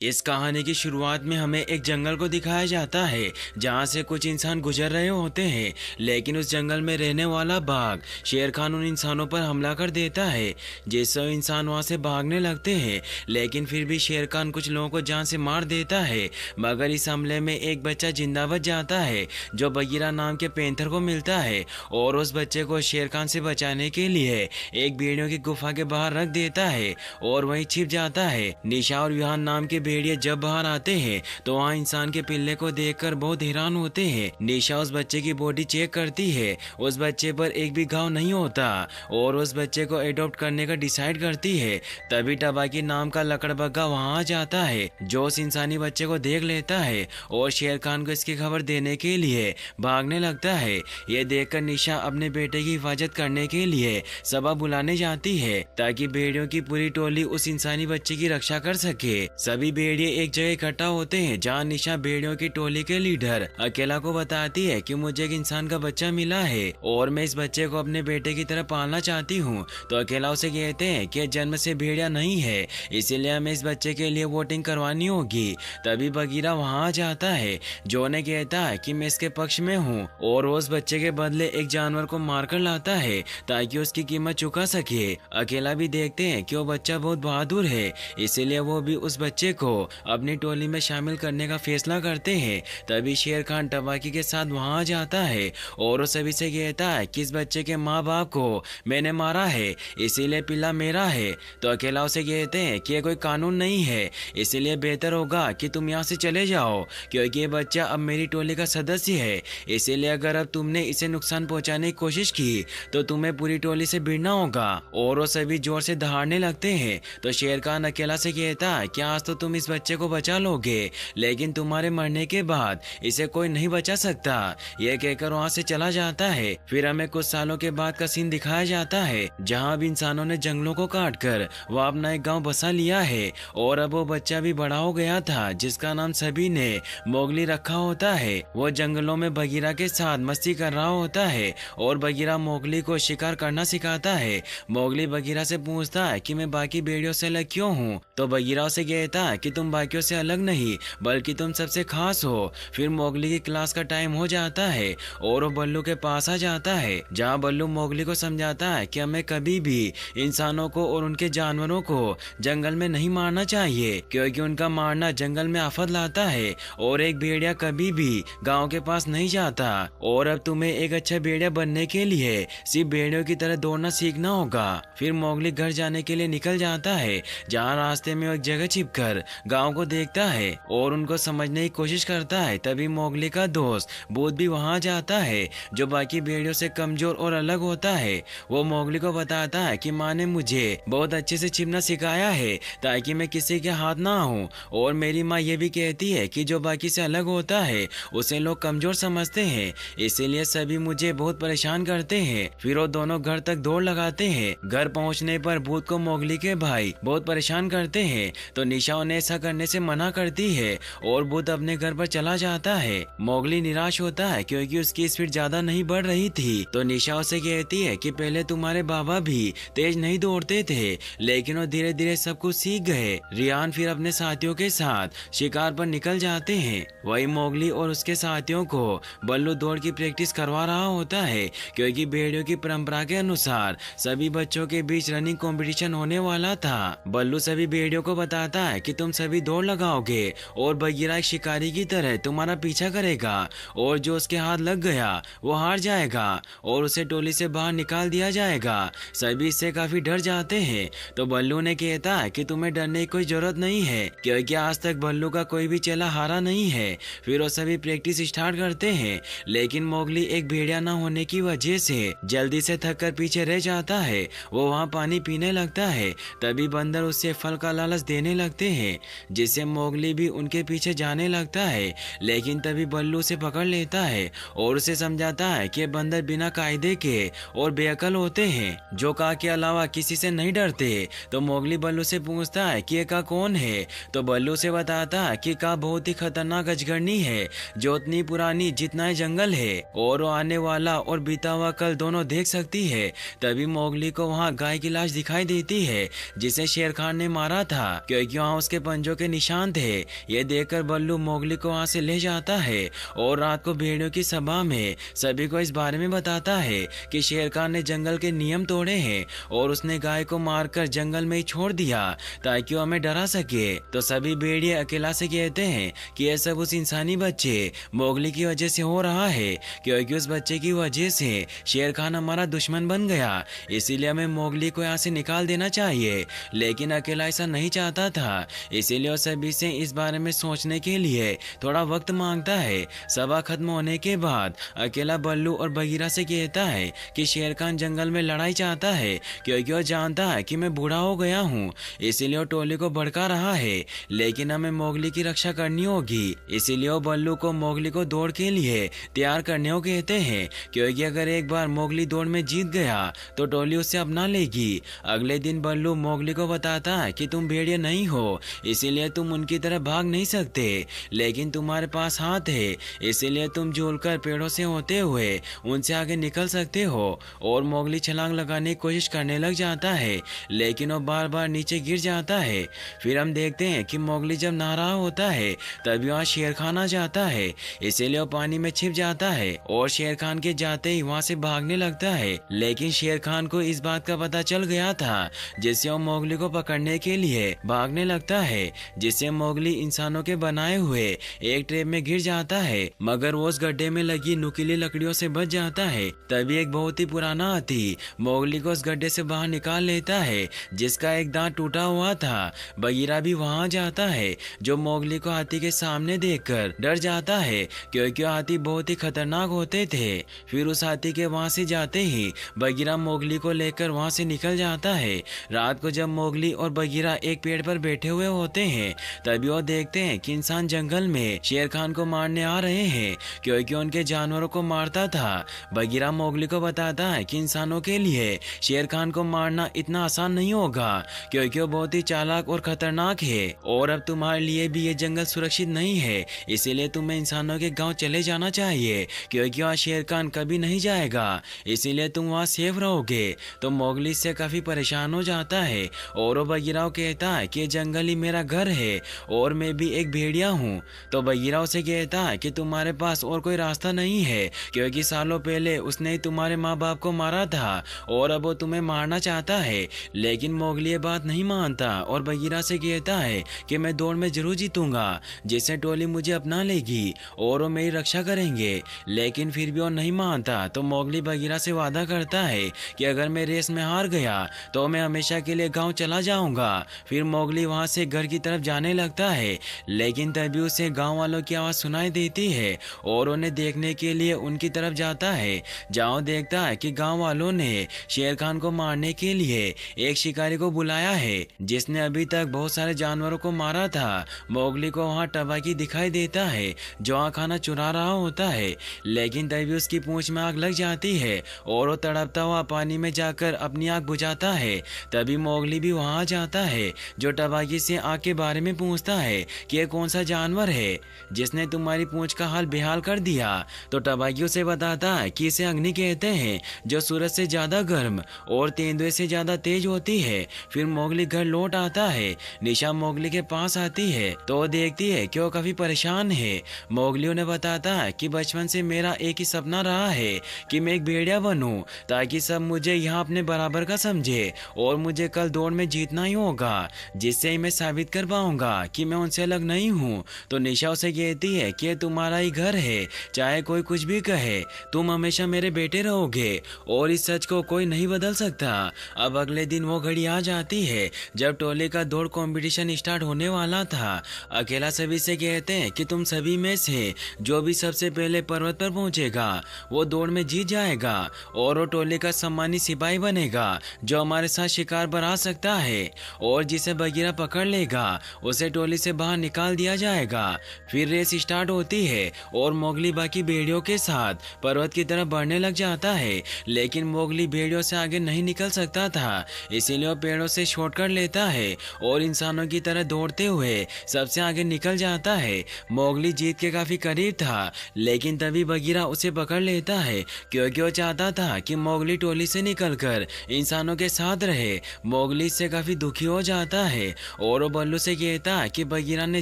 इस कहानी की शुरुआत में हमें एक जंगल को दिखाया जाता है जहां से कुछ इंसान गुजर रहे होते हैं, लेकिन उस जंगल में रहने वाला बाघ शेर खान उन इंसानों पर हमला कर देता है, जिससे इंसान वहां से भागने लगते हैं। लेकिन फिर भी शेर खान कुछ लोगों को जान से मार देता है, मगर इस हमले में एक बच्चा जिंदा बच जाता है जो बगीरा नाम के पेंथर को मिलता है और उस बच्चे को शेर खान से बचाने के लिए एक भेड़ियों की गुफा के बाहर रख देता है और वहीं छिप जाता है। निशा और विहान नाम के भेड़िए जब बाहर आते हैं तो वहाँ इंसान के पिल्ले को देखकर बहुत हैरान होते हैं। निशा उस बच्चे की बॉडी चेक करती है, उस बच्चे पर एक भी घाव नहीं होता और उस बच्चे को एडॉप्ट करने का डिसाइड करती है। तभी टबाकी नाम का लकड़बग्गा वहाँ आ जाता है जो उस इंसानी बच्चे को देख लेता है और शेर खान को इसकी खबर देने के लिए भागने लगता है। ये देखकर निशा अपने बेटे की हिफाजत करने के लिए सभा बुलाने जाती है ताकि भेड़ियों की पूरी टोली उस इंसानी बच्चे की रक्षा कर सके। सभी भेड़िए एक जगह इकट्ठा होते हैं जहाँ निशा भेड़ियों की टोली के लीडर अकेला को बताती है कि मुझे एक इंसान का बच्चा मिला है और मैं इस बच्चे को अपने बेटे की तरह पालना चाहती हूँ। तो अकेला उसे कहते हैं कि जन्म से भेड़िया नहीं है, इसीलिए हमें इस बच्चे के लिए वोटिंग करवानी होगी। तभी बगीरा वहाँ आ जाता है जो ने कहता है कि मैं इसके पक्ष में हूँ और उस बच्चे के बदले एक जानवर को मारकर लाता है ताकि उसकी कीमत चुका सके। अकेला भी देखते हैं कि वो बच्चा बहुत बहादुर है, इसीलिए वो भी उस बच्चे को अपनी टोली में शामिल करने का फैसला करते हैं। तभी शेर खान टबाकी के साथ वहां आ जाता है और वो सभी से कहता है कि इस बच्चे के माँ बाप को मैंने मारा है, इसीलिए पिल्ला मेरा है। तो अकेला उसे कहते हैं कि ये कोई कानून नहीं है, इसीलिए बेहतर होगा कि तुम यहाँ से चले जाओ क्योंकि ये बच्चा अब मेरी टोली का सदस्य है, इसीलिए अगर अब तुमने इसे नुकसान पहुंचाने की कोशिश की तो तुम्हें पूरी टोली से भिड़ना होगा। और वो सभी जोर से दहाड़ने लगते हैं। तो शेर खान अकेला से कहता है कि आज तो तुम इस बच्चे को बचा लोगे, लेकिन तुम्हारे मरने के बाद इसे कोई नहीं बचा सकता। यह कहकर वहाँ से चला जाता है। फिर हमें कुछ सालों के बाद का सीन दिखाया जाता है जहाँ अब इंसानों ने जंगलों को काट कर वह अपना एक गाँव बसा लिया है और अब वो बच्चा भी बड़ा हो गया था जिसका नाम सभी ने मोगली रखा होता है। वो जंगलों में बगीरा के साथ मस्ती कर रहा होता है और बगीरा मोगली को शिकार करना सिखाता है। मोगली बगीरा से पूछता है कि मैं बाकी भेड़ियों से अलग क्यों हूँ। तो बगीरा उसे कहता है कि तुम बाकियों से अलग नहीं बल्कि तुम सबसे खास हो। फिर मोगली की क्लास का टाइम हो जाता है और वो बल्लू के पास आ जाता है जहाँ बल्लू मोगली को समझाता है कि हमें कभी भी इंसानों को और उनके जानवरों को जंगल में नहीं मारना चाहिए क्योंकि उनका मारना जंगल में आफत लाता है और एक भेड़िया कभी भी गाँव के पास नहीं जाता। और अब तुम्हें एक अच्छा भेड़िया बनने के लिए सिर्फ भेड़ियों की तरह दौड़ना सीखना होगा। फिर मोगली घर जाने के लिए निकल जाता है जहाँ रास्ते में एक जगह छिपकर गांव को देखता है और उनको समझने की कोशिश करता है। तभी मोगली का दोस्त भूत भी वहां जाता है जो बाकी भेड़ियों से कमजोर और अलग होता है। वो मोगली को बताता है कि माँ ने मुझे बहुत अच्छे से छिपना सिखाया है ताकि मैं किसी के हाथ ना आऊं और मेरी माँ ये भी कहती है कि जो बाकी से अलग होता है उसे लोग कमजोर समझते हैं, इसीलिए सभी मुझे बहुत परेशान करते हैं। फिर वो दोनों घर तक दौड़ लगाते हैं। घर पहुंचने पर भूत को मोगली के भाई बहुत परेशान करते हैं तो निशा उन्हें ऐसा करने से मना करती है और भूत अपने घर पर चला जाता है। मोगली निराश होता है क्योंकि उसकी स्पीड ज्यादा नहीं बढ़ रही थी। तो निशा उसे कहती है कि पहले तुम्हारे बाबा भी तेज नहीं दौड़ते थे लेकिन वो धीरे धीरे सब कुछ सीख गए। रियान फिर अपने साथियों के साथ शिकार पर निकल जाते हैं। वही मोगली और उसके साथियों को बल्लू दौड़ की प्रैक्टिस करवा रहा होता है क्योंकि भेड़ियों की परंपरा के अनुसार सभी बच्चों के बीच रनिंग कंपटीशन होने वाला था। बल्लू सभी भेड़ियों को बताता है कि तुम सभी दौड़ लगाओगे और बगीरा एक शिकारी की तरह तुम्हारा पीछा करेगा और जो उसके हाथ लग गया वो हार जाएगा और उसे टोली से बाहर निकाल दिया जाएगा। सभी इससे काफी डर जाते हैं। तो बल्लू ने कहता है कि तुम्हें डरने की कोई जरूरत नहीं है क्योंकि आज तक बल्लू का कोई भी चेला हारा नहीं है। फिर वो सभी प्रैक्टिस स्टार्ट करते हैं लेकिन मोगली एक भेड़िया न होने की वजह से जल्दी से थक कर पीछे रह जाता है। वो वहाँ पानी पीने लगता है। तभी बंदर उससे फल का लालच देने लगते हैं जिससे मोगली भी उनके पीछे जाने लगता है। लेकिन तभी बल्लू उसे पकड़ लेता है और उसे समझाता है कि बंदर बिना कायदे के और बेअकल होते हैं जो का के अलावा किसी से नहीं डरते। तो मोगली बल्लू से पूछता है कि ये का कौन है। तो बल्लू से बताता है कि का बहुत ही खतरनाक अजगरनी है जो उतनी पुरानी जितना जंगल है और वो आने वाला और बीता हुआ कल दोनों देख सकती है। तभी मोगली को वहाँ गाय की लाश दिखाई देती है जिसे शेर खान ने मारा था क्योंकि वहाँ उसके पंजों के निशान थे। ये देखकर बल्लू मोगली को वहाँ से ले जाता है और रात को भेड़ियों की सभा में सभी को इस बारे में बताता है कि शेर खान ने जंगल के नियम तोड़े हैं और उसने गाय को मारकर जंगल में ही छोड़ दिया ताकि वो हमें डरा सके। तो सभी भेड़िए अकेला से कहते हैं कि यह सब उस इंसानी बच्चे मोगली की वजह से हो रहा है, क्योंकि उस बच्चे की वजह से शेर खान हमारा दुश्मन बन गया, इसीलिए हमें मोगली को यहाँ से निकाल देना चाहिए। लेकिन अकेला ऐसा नहीं चाहता था, इसीलिए वो सभी से इस बारे में सोचने के लिए थोड़ा वक्त मांगता है। सभा खत्म होने के बाद अकेला बल्लू और बगीरा से कहता है कि शेर खान जंगल में लड़ाई चाहता है, क्योंकि वो जानता है कि मैं बूढ़ा हो गया हूँ, इसीलिए वो टोली को भड़का रहा है। लेकिन हमें मोगली की रक्षा करनी होगी, इसीलिए वो बल्लू को मोगली को दौड़ के लिए तैयार करने को कहते हैं, क्योंकि अगर एक बार मोगली दौड़ में जीत गया तो टोली उससे अपना लेगी। अगले दिन बल्लू मोगली को बताता है कि तुम भेड़िया नहीं हो, इसीलिए तुम उनकी तरह भाग नहीं सकते, लेकिन तुम्हारे पास हाथ है, इसीलिए तुम झूलकर पेड़ों से होते हुए उनसे आगे निकल सकते हो। और मोगली छलांग लगाने की कोशिश करने लग जाता है, लेकिन वो बार बार नीचे गिर जाता है। फिर हम देखते हैं कि मोगली जब नहा रहा होता है तभी वहाँ शेर खान आ जाता है, इसीलिए वो पानी में छिप जाता है और शेर खान के जाते ही वहाँ से भागने लगता है। लेकिन शेर खान को इस बात का पता चल गया था, जिससे वो मोगली को पकड़ने के लिए भागने लगता है, जिससे मोगली इंसानों के बनाए हुए एक ट्रैप में गिर जाता है, मगर वो उस गड्ढे में लगी नुकीली लकड़ियों से बच जाता है। तभी एक बहुत ही पुराना हाथी मोगली को उस गड्ढे से बाहर निकाल लेता है, जिसका एक दांत टूटा हुआ था। बगीरा भी वहाँ जाता है, जो मोगली को हाथी के सामने देखकर डर जाता है, क्योंकि हाथी बहुत ही खतरनाक होते थे। फिर उस हाथी के वहाँ से जाते ही बगीरा मोगली को लेकर वहाँ से निकल जाता है। रात को जब मोगली और बगीरा एक पेड़ पर बैठे हुए होते हैं तभी वो देखते हैं कि इंसान जंगल में शेर खान को मारने आ रहे हैं, क्योंकि उनके जानवरों को मारता था। बगीरा मोगली को बताता है कि इंसानों के लिए शेर खान को मारना इतना आसान नहीं होगा, क्योंकि वो बहुत ही चालाक और खतरनाक है, और अब तुम्हारे लिए भी ये जंगल सुरक्षित नहीं है, इसीलिए तुम्हें इंसानों के गांव चले जाना चाहिए, क्योंकि वहाँ शेर खान कभी नहीं जाएगा, इसीलिए तुम वहाँ सेफ रहोगे। तो मोगली इससे काफी परेशान हो जाता है और वो बगीरा कहता है कि जंगल ही मेरा घर है और मैं भी एक भेड़िया हूँ। तो बगीरा उसे कहता है कि तुम्हारे पास और कोई रास्ता नहीं है, क्योंकि सालों पहले उसने ही तुम्हारे माँ बाप को मारा था और अब वो तुम्हें मारना चाहता है। लेकिन मोगली ये बात नहीं मानता और बगीरा से कहता है कि मैं दौड़ में जरूर जीतूंगा, जिससे टोली मुझे अपना लेगी और वो मेरी रक्षा करेंगे। लेकिन फिर भी वो नहीं मानता। तो मोगली बगीरा से वादा करता है कि अगर मैं रेस में हार गया तो मैं हमेशा के लिए गांव चला जाऊंगा। फिर मोगली वहां से घर की तरफ जाने लगता है, लेकिन तभी उसे गांव वालों की आवाज सुनाई देती है और उन्हें देखने के लिए उनकी तरफ जाता है। जहाँ देखता है कि गांव वालों ने शेर खान को मारने के लिए एक शिकारी को बुलाया है, जिसने अभी तक बहुत सारे जानवरों को मारा था। मोगली को वहाँ टबाकी दिखाई देता है जो वहाँ खाना चुरा रहा होता है, लेकिन तभी उसकी पूंछ में आग लग जाती है और वो तड़पता हुआ पानी में जाकर अपनी आग बुझाता है। तभी मोगली भी वहाँ जाता है, जो टबाकी से आग के बारे में पूछता है कि ये कौन सा जानवर है जिसने तुम्हारी पूंछ का हाल बेहाल कर दिया। तो टबाकी उसे बताता है कि इसे अग्नि कहते हैं, जो सूरज से ज्यादा गर्म और तेंदुए से ज्यादा तेज होती है। फिर मोगली घर लौट आता है। निशा मोगली के पास आती है तो वो देखती है कि वो काफी परेशान है। मोगली उन्हें बताता है कि बचपन से मेरा एक ही सपना रहा है कि मैं एक भेड़िया बनूं, ताकि सब मुझे यहाँ अपने बराबर का समझे और मुझे कल दौड़ में जीतना ही होगा, जिससे ही मैं साबित कर पाऊंगा कि मैं उनसे अलग नहीं हूँ। तो निशा उसे कहती है कि तुम्हारा ही घर है, चाहे कोई कुछ भी कहे, तुम हमेशा मेरे बेटे रहोगे और इस सच को कोई नहीं बदल सकता। अब अगले दिन वो घड़ी आ जाती है जब टोले का दौड़ कंपटीशन स्टार्ट होने वाला था। अकेला सभी से कहते हैं कि तुम सभी में से जो भी सबसे पहले पर्वत पर पहुंचेगा वो दौड़ में जीत जाएगा और वो टोले का सम्मानित सिपाही बनेगा, जो हमारे साथ शिकार पर आ सकता है, और जिसे बगीरा पकड़ लेगा उसे टोली से बाहर निकाल दिया जाएगा। फिर रेस स्टार्ट होती है और मोगली बाकी भेड़ियों के साथ पर्वत की तरफ बढ़ने लग जाता है, लेकिन मोगली भेड़ियों से आगे नहीं निकल सकता था, इसीलिए वो पेड़ों से शॉर्टकट लेता है और इंसानों की तरह दौड़ते हुए सबसे आगे निकल जाता है। मोगली जीत के काफी करीब था, लेकिन तभी बगीरा उसे पकड़ लेता है, क्योंकि वो चाहता था कि मोगली टोली से निकलकर इंसानों के साथ रहे। मोगली इससे काफी दुखी हो जाता है और वो बल्लू से कहता है कि बगीरा ने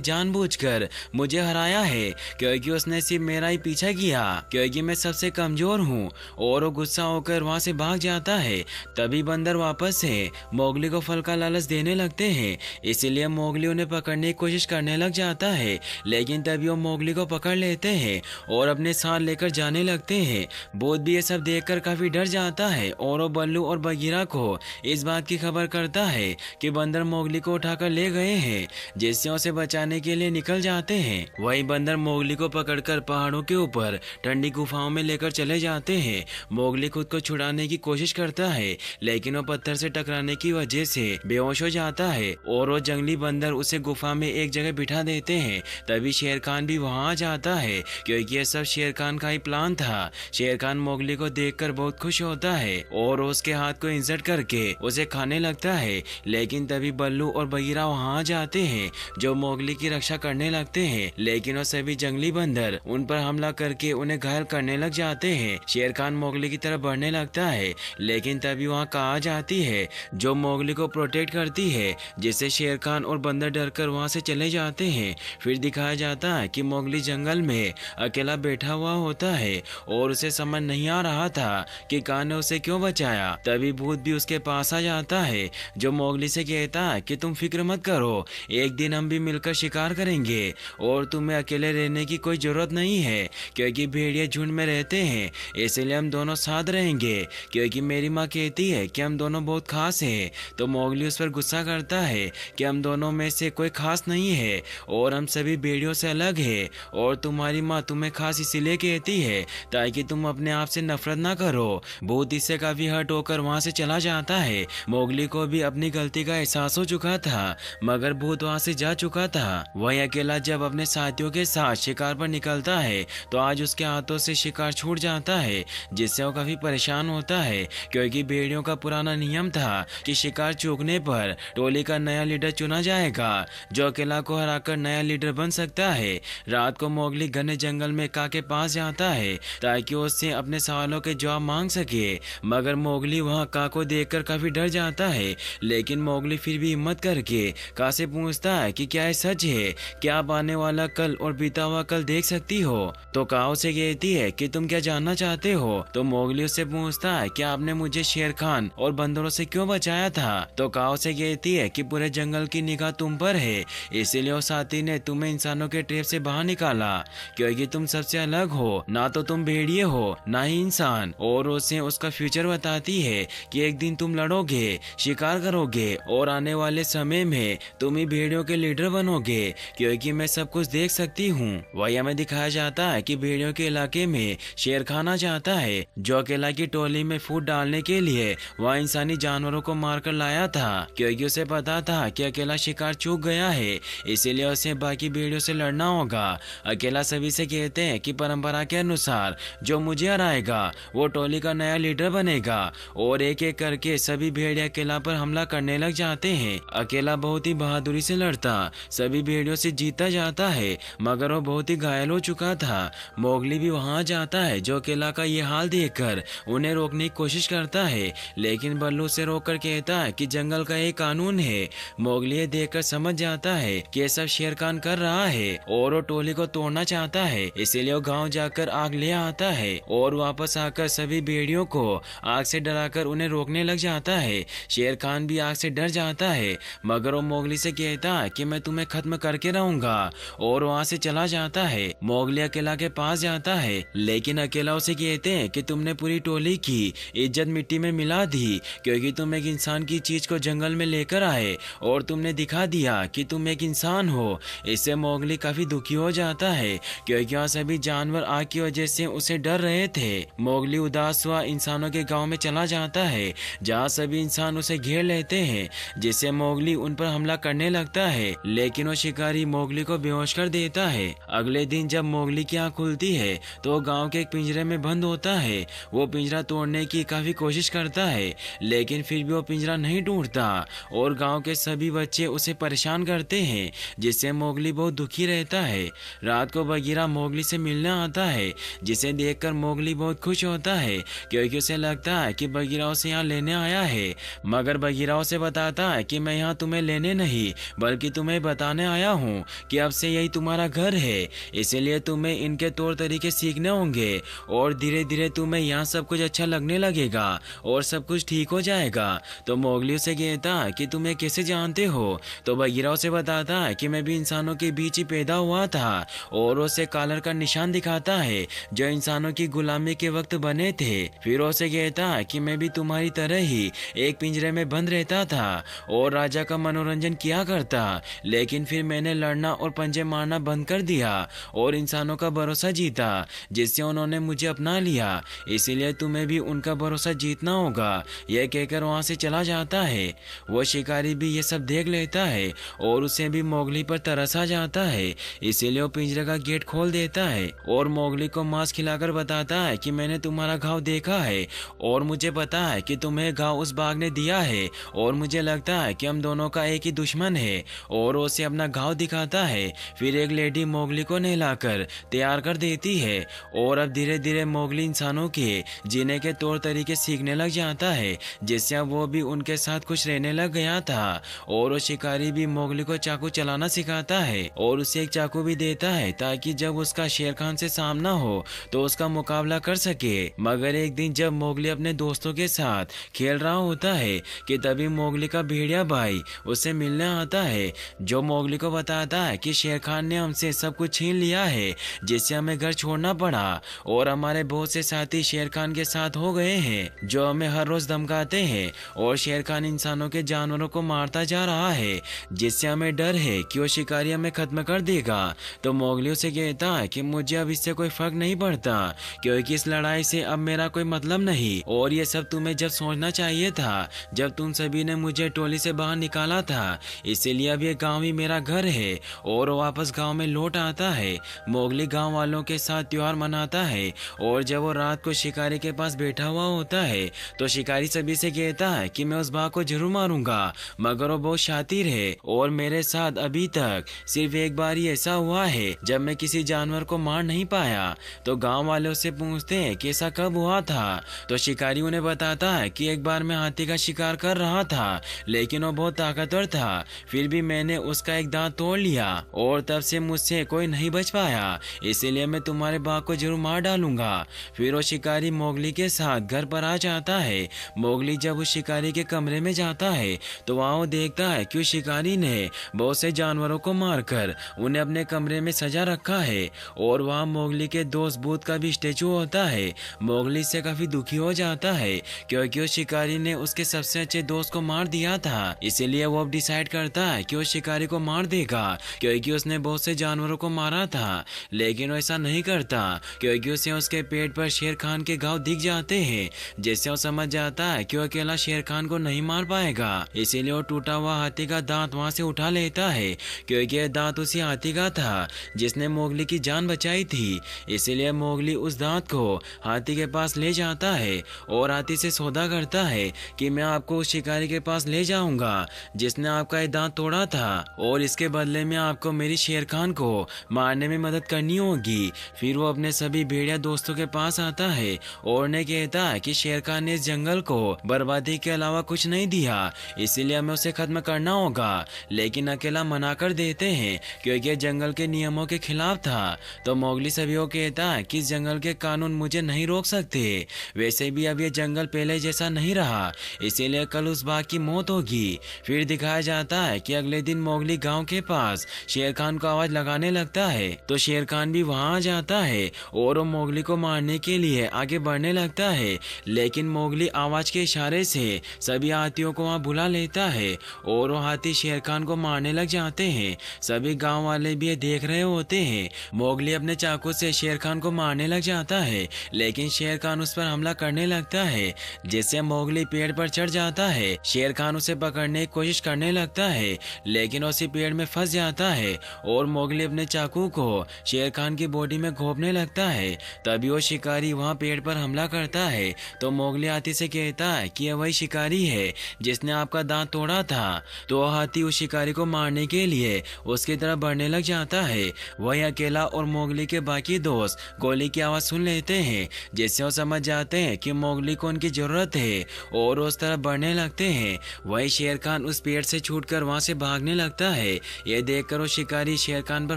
जानबूझकर मुझे हराया है क्योंकि उसने सिर्फ मेरा ही पीछा किया क्योंकि मैं सबसे कमजोर हूँ। और वो गुस्सा होकर वहाँ से भाग जाता है। तभी बंदर वापस से मोगली को फल का लालच देने लगते हैं, इसीलिए मोगली उन्हें पकड़ने की कोशिश करने लग जाता है। लेकिन तभी वो मोगली को पकड़ लेते हैं और अपने साथ लेकर जाने लगते हैं। भूत भी ये सब देखकर काफी डर जाता है और वो बल्लू और बगीरा को इस बात की खबर करता है कि बंदर मोगली को उठाकर ले गए हैं, जिससे उसे बचाने के लिए निकल जाते हैं। वही बंदर मोगली को पकड़कर पहाड़ों के ऊपर ठंडी गुफाओं में लेकर चले जाते हैं। मोगली खुद को छुड़ाने की कोशिश करता है, लेकिन वो पत्थर से टकराने की वजह से बेहोश हो जाता है और वो जंगली बंदर उसे गुफा में एक जगह बिठा देते हैं। तभी शेर खान भी वहां आ जाता है क्योंकि ये सब शेर खान का ही प्लान था। शेर खान मोगली को देखकर बहुत खुश होता है और उसके हाथ को इंसर्ट करके उसे खाने लगता है। लेकिन तभी बल्लू और बगीरा वहां आ जाते हैं जो मोगली की रक्षा करने लगते हैं, लेकिन वो सभी जंगली बंदर उन पर हमला करके उन्हें घायल करने लग जाते हैं। शेर खान मोगली की तरफ बढ़ने लगता है, लेकिन तभी वहाँ कहा जाती है जो मोगली को प्रोटेक्ट करती है, जिससे शेर खान और बंदर डरकर वहाँ से चले जाते हैं। फिर दिखाया जाता है कि मोगली जंगल में अकेला बैठा हुआ होता है और उसे समझ नहीं आ रहा था कि कान ने उसे क्यों बचाया। तभी भूत भी उसके पास आ जाता है जो मोगली से कहता है कि तुम फिक्र मत करो, एक दिन हम भी मिलकर शिकार करेंगे और तुम्हें अकेले रहने की कोई जरूरत नहीं है क्योंकि भेड़िए झुंड में रहते हैं, इसलिए हम दोनों साथ रहेंगे क्योंकि मेरी माँ कहती है कि हम दोनों बहुत खास हैं। तो मोगली उस पर गुस्सा करता है कि हम दोनों में से कोई खास नहीं है और हम सभी भेड़ियों से अलग है और तुम्हारी माँ तुम्हें खास इसीलिए कहती है ताकि तुम अपने आप से नफरत ना करो। भूत इससे काफी हर्ट होकर वहाँ से चला जाता है। मोगली को भी अपनी गलती का एहसास हो चुका था, मगर भूत वहाँ से जा चुका था। वही अकेला जब अपने साथियों के साथ शिकार पर निकलता है तो आज उसके हाथों से शिकार छूट जाता है, जिससे वो काफी परेशान होता है क्योंकि भेड़ियों का पुराना नियम था कि शिकार चूकने पर टोली का नया लीडर चुना जाएगा जो अकेला को हराकर नया लीडर बन सकता है। रात को मोगली घने जंगल में का के पास जाता है ताकि उससे अपने सवालों के जवाब मांग सके, मगर मोगली वहाँ का को देखकर काफी डर जाता है। लेकिन मोगली फिर भी हिम्मत करके का से पूछता है कि क्या ये सच है, क्या आप आने वाला कल और बीता हुआ कल देख सकती हो। तो का उसे कहती है कि तुम क्या जानना चाहते हो। तो मोगली उससे पूछता है कि आपने मुझे शेर खान और बंदरों से क्यों बचाया था। तो का उसे कहती है कि पूरे जंगल की निगाह तुम पर है, इसीलिए उस साथी ने तुम्हें इंसानों के ट्रैप से बाहर निकाला क्योंकि तुम सबसे अलग हो, ना तो तुम भेड़िए हो ना ही इंसान। और उसे उसका फ्यूचर बताती है कि एक दिन तुम लड़ोगे, शिकार करोगे और आने वाले समय में तुम ही भेड़ियों के लीडर बनोगे क्योंकि मैं सब कुछ देख सकती हूँ। वही हमें दिखाया जाता है कि भेड़ियों के इलाके में शेर खान आ जाता है जो अकेला की टोली में फूट डालने के लिए वह इंसानी जानवरों को मारकर लाया था क्योंकि उसे पता था कि अकेला शिकार चूक गया है, इसीलिए उसे बाकी भेड़ियों से लड़ना होगा। अकेला सभी से कहते हैं कि परंपरा के अनुसार जो मुझे हराएगा वो टोली का नया लीडर बनेगा और एक एक करके सभी भेड़िया अकेला पर हमला करने लग जाते हैं। अकेला बहुत ही बहादुरी से लड़ता सभी भेड़ियों से जीता जाता है, मगर वो बहुत ही घायल हो चुका था। मोगली भी वहां जाता है जो अकेला का ये हाल देखकर उन्हें रोकने की कोशिश करता है, लेकिन बल्लू से रोककर कहता है कि जंगल का एक कानून है। मोगली ये देखकर समझ जाता है कि ये सब शेर खान कर रहा है और वो टोली को तोड़ना चाहता है, इसीलिए वो गांव जाकर आग ले आता है और वापस आकर सभी भेड़ियों को आग से डराकर उन्हें रोकने लग जाता है। शेर खान भी आग से डर जाता है, मगर वो मोगली से कहता है कि मैं तुम्हें खत्म करके रहूंगा और वहाँ से चला जाता है। मोगली अकेला के पास जाता है, लेकिन अकेला उसे कहते हैं कि तुमने पूरी टोली की इज्जत मिट्टी में मिला दी क्योंकि तुम एक इंसान की चीज को जंगल में लेकर आए और तुमने दिखा दिया कि तुम एक इंसान हो। इससे मोगली काफी दुखी हो जाता है क्योंकि वहाँ सभी जानवर आग की वजह से उसे डर रहे थे। मोगली उदास हुआ इंसानों के गांव में चला जाता है जहाँ सभी इंसान उसे घेर लेते हैं, जिससे मोगली उन पर हमला करने लगता है, लेकिन वो शिकारी मोगली को बेहोश कर देता है। अगले दिन जब मोगली की आँख खुलती है तो वो गाँव के एक पिंजरे में बंद होता है। वो पिंजरा तोड़ने की काफी कोशिश करता है, लेकिन फिर भी वो पिंजरा नहीं टूटता और गांव के सभी बच्चे उसे परेशान करते हैं, जिससे मोगली बहुत दुखी रहता है। रात को बगीरा मोगली से मिलने आता है, जिसे देखकर मोगली बहुत खुश होता है क्योंकि उसे लगता है कि बगीरा उसे यहाँ लेने आया है, मगर बगीरा उसे बताता है कि मैं यहाँ तुम्हें लेने नहीं, बल्कि तुम्हें बताने आया हूँ कि अब से यही तुम्हारा घर है, इसीलिए तुम्हें इनके तौर तरीके सीखने होंगे और धीरे धीरे तुम्हें यहाँ सब कुछ अच्छा लगने लगेगा और सब कुछ ठीक हो जाएगा। तो मोगली उसे कहता है कि तुम्हें कैसे जानते हो? तो बगीरा उसे बताता है कि मैं भी इंसानों के बीच ही पैदा हुआ था, और उसे कॉलर का निशान दिखाता है जो इंसानों की गुलामी के वक्त बने थे। फिर उसे कहता है कि मैं भी तुम्हारी तरह ही एक पिंजरे में बंद रहता था और राजा का मनोरंजन किया करता, लेकिन फिर मैंने लड़ना और पंजे मारना बंद कर दिया और इंसानों का भरोसा जीता, जिससे उन्होंने मुझे अपना लिया। इसीलिए तुम्हें भी उनका भरोसा जीतना होगा। यह कहकर वहां से चला जाता है। वो शिकारी भी ये सब देख लेता है और उसे भी मोगली पर तरस आ जाता है, इसीलिए वो पिंजरे का गेट खोल देता है और मोगली को मांस खिलाकर बताता है कि मैंने तुम्हारा घाव देखा है और मुझे पता है कि तुम्हें घाव उस बाघ ने दिया है, और मुझे लगता है कि हम दोनों का एक ही दुश्मन है। और उसे अपना घाव दिखाता है। फिर एक लेडी मोगली को नहलाकर तैयार कर देती है और अब धीरे धीरे मोगली इंसानों के जीने के तौर तरीके सीखने लग जाता है, जिससे अब वो भी उनके साथ खुश रहने लग गया था। और वो शिकारी भी मोगली को चाकू चलाना सिखाता है और उसे एक चाकू भी देता है ताकि जब उसका शेर खान से सामना हो तो उसका मुकाबला कर सके। मगर एक दिन जब मोगली अपने दोस्तों के साथ खेल रहा होता है कि तभी मोगली का भेड़िया भाई उससे मिलने आता है, जो मोगली को बताता है कि शेर खान ने हमसे सब कुछ छीन लिया है, जिससे हमें घर छोड़ना पड़ा और हमारे बहुत से साथी शेर खान के साथ हो गए हैं जो हमें हर रोज धमकाते हैं, और शेर खान इंसानों के जानवरों को मारता जा रहा है, जिससे हमें डर है कि वो शिकारी हमें खत्म कर देगा। तो मोगली उसे कहता है कि मुझे अब इससे कोई फर्क नहीं पड़ता, क्योंकि इस लड़ाई से अब मेरा कोई मतलब नहीं, और ये सब तुम्हें जब सोचना चाहिए था जब तुम सभी ने मुझे टोली से बाहर निकाला था। इसीलिए अब ये गांव ही मेरा घर है। और वापस गांव में लौट आता है। मोगली गांव वालों के साथ त्योहार मनाता है, और जब वो रात को शिकारी के पास बैठा हुआ होता है तो शिकारी सभी से कहता है कि मैं उस बाघ को जरूर मारूंगा, मगर वो बहुत शातिर है और मेरे साथ अभी तक सिर्फ एक बार ही ऐसा हुआ है जब मैं किसी जानवर को मार नहीं पाया। तो गांव वाले उससे पूछते हैं कि ऐसा कब हुआ था? तो शिकारी उन्हें बताता है कि एक बार मैं हाथी का शिकार कर रहा था, लेकिन वो बहुत ताकतवर था, फिर भी मैंने उसका एक दांत तोड़ लिया और तब से मुझसे कोई नहीं बच पाया, इसीलिए मैं तुम्हारे बाघ को जरूर मार डालूंगा। फिर वो शिकारी मोगली के साथ घर पर आ जाता है। मोगली जब उस शिकारी के कमरे में जाता है तो वहाँ वो देखता है कि उस शिकारी ने बहुत से जानवरों को मारकर उन्हें अपने कमरे में सजा रखा है, और वहाँ मोगली के दोस्त भूत का भी स्टेचू होता है। मोगली से काफी दुखी हो जाता है क्योंकि उस शिकारी ने उसके सबसे अच्छे दोस्त को मार दिया था, इसीलिए वो अब डिसाइड करता है कि उस शिकारी को मार देगा क्योंकि उसने बहुत से जानवरों को मारा था। लेकिन वो ऐसा नहीं करता क्योंकि उसे उसके पेट पर शेर खान के घाव दिख जाते हैं, जिससे वो समझ जाता है कि वो अकेला शेर खान को नहीं मार पाएगा। इसीलिए वो टूटा हुआ हाथी का दांत वहां से उठा लेता है क्योंकि यह दांत उसी हाथी का था जिसने मोगली की जान बचाई थी। इसीलिए मोगली उस दांत को हाथी के पास ले जाता है और हाथी से सौदा करता है कि मैं आपको उस शिकारी के पास ले जाऊंगा जिसने आपका ये दांत तोड़ा था, और इसके बदले में आपको मेरी शेर खान को मारने में मदद करनी होगी। फिर वो अपने सभी भेड़िया दोस्तों के पास आता है और उन्हें कहता है कि शेर खान ने इस जंगल को बर्बादी के अलावा कुछ नहीं दिया, इसीलिए हमें उसे खत्म करना होगा, लेकिन अकेला मना कर देते हैं क्योंकि ये जंगल के नियमों के खिलाफ था। तो मोगली सभी को कहता है कि इस जंगल के कानून मुझे नहीं रोक सकते, वैसे भी अब ये जंगल पहले जैसा नहीं रहा, इसीलिए कल उस बाघ की मौत होगी। फिर दिखाया जाता है कि अगले दिन मोगली गांव के पास शेर खान को आवाज लगाने लगता है, तो शेर खान भी वहां आ जाता है और वो मोगली को मारने के लिए आगे बढ़ने लगता है, लेकिन मोगली आवाज के इशारे से सभी हाथियों को वहां बुला लेता है और वो हाथी शेर खान को मारने लग जाते हैं। सभी गांव वाले भी ये देख रहे होते हैं। मोगली अपने चाकू से शेर खान को मारने लग जाता है, लेकिन शेर खान उस पर हमला करने लगता है, जिससे मोगली पेड़ पर चढ़ जाता है। शेर खान उसे पकड़ने की कोशिश करने लगता है, लेकिन उसी पेड़ में फंस जाता है और मोगली अपने चाकू को शेर खान की बॉडी में घोंपने लगता है। तभी वो शिकारी वहाँ पेड़ पर हमला करता है, तो मोगली हाथी से कहता है कि यह वही शिकारी है जिसने आपका दांत तोड़ा था। तो हाथी उस शिकारी को मारने के लिए उसकी तरफ बढ़ने लग जाता है। वही अकेला और मोगली के बाकी दोस्त गोली की आवाज सुन लेते हैं, जिससे वो समझ जाते हैं कि मोगली को उनकी जरूरत है और उस तरफ बढ़ने लगते हैं। वही शेर खान उस पेड़ से छूट छूटकर वहां से भागने लगता है। यह देखकर वो शिकारी शेर खान पर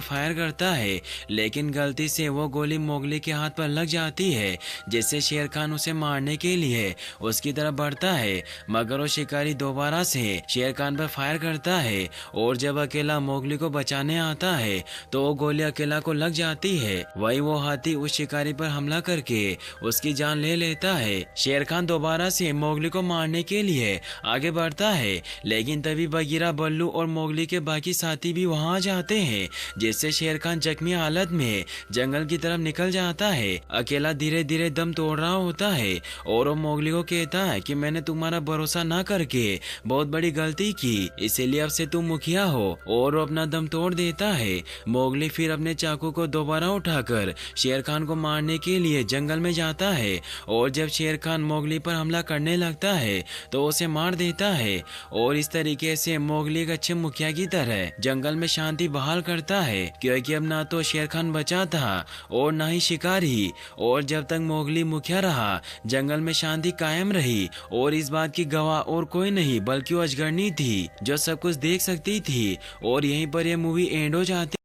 फायर करता है, लेकिन गलती से वो गोली मोगली के हाथ पर लग जाती है, जिससे शेर खान उसे मारने के लिए उसकी तरफ बढ़ता है। मगर वो शिकारी दोबारा से शेर खान पर फायर करता है और जब अकेला मोगली को बचाने आता है तो वो गोली अकेला को लग जाती है। वही वो हाथी उस शिकारी पर हमला करके उसकी जान ले लेता है। शेर खान दोबारा से मोगली को मारने के लिए आगे बढ़ता है, लेकिन तभी बगीरा, बल्लू और मोगली के बाकी साथी भी वहां आ जाते हैं, जिससे शेर खान जख्मी हालत में जंगल की तरफ निकल जाता है। अकेला धीरे धीरे दम तोड़ रहा होता है और वो मोगली को कहता है कि मैंने तुम्हारा भरोसा ना करके बहुत बड़ी गलती की, इसीलिए अब से तुम मुखिया हो, और वो अपना दम तोड़ देता है। मोगली फिर अपने चाकू को दोबारा उठाकर शेर खान को मारने के लिए जंगल में जाता है और जब शेर खान मोगली पर हमला करने लगता है तो उसे मार देता है और इस तरीके से मोगली एक अच्छे मुखिया की तरह जंगल में शांति बहाल करता है, क्योंकि अब ना तो शेर खान बचा था और ना ही शिकारी। और जब तक मोगली मुखिया रहा जंगल में शांति कायम रही और इस बात की गवाह और कोई नहीं बल्कि वो अजगरनी थी जो सब कुछ देख सकती थी। और यहीं पर यह मूवी एंड हो जाती